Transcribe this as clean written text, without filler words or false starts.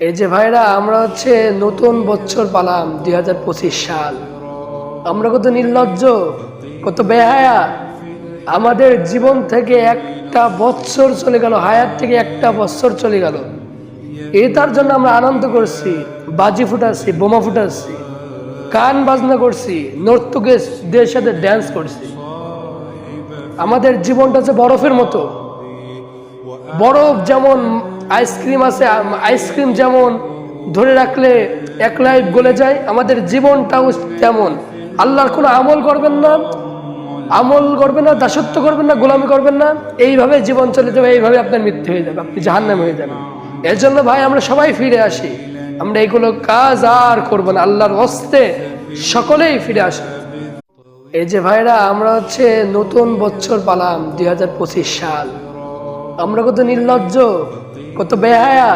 এই যে ভাইরা, আমরা নতুন বছর পালাম 2025 সাল। আমরা কত নির্লজ্জ, কত বেহায়া। আমাদের জীবন থেকে একটা বছর চলে গেল, হায়াত থেকে একটা বছর চলে গেল। এটার জন্য আমরা আনন্দ করছি, বাজি ফুটাচ্ছি, বোমা ফুটাচ্ছি, গান বাজনা করছি, নর্তকীদের সাথে ড্যান্স করছি। আমাদের জীবনটা বরফের মতো। বরফ যেমন আইসক্রিম আছে, আইসক্রিম যেমন ধরে রাখলে এক লাইফ গলে যায়, আমাদের জীবনটাও তেমন। আল্লাহর কোনো আমল করবেন না, দাসত্ব করবেন না, গোলামি করবেন না, এইভাবে জীবন চলে যাবে, এইভাবে আপনার মৃত্যু হয়ে যাবে, আপনি জাহান্নামে হয়ে যাবেন। এর জন্য ভাই আমরা সবাই ফিরে আসি, আমরা এইগুলো কাজ আর করবো না, আল্লাহর হস্তে সকলেই ফিরে আসি। এই যে ভাইরা, আমরা নতুন বছর পালাম 2025 সাল। আমরা কত নির্লজ্জ, কত বেহায়া।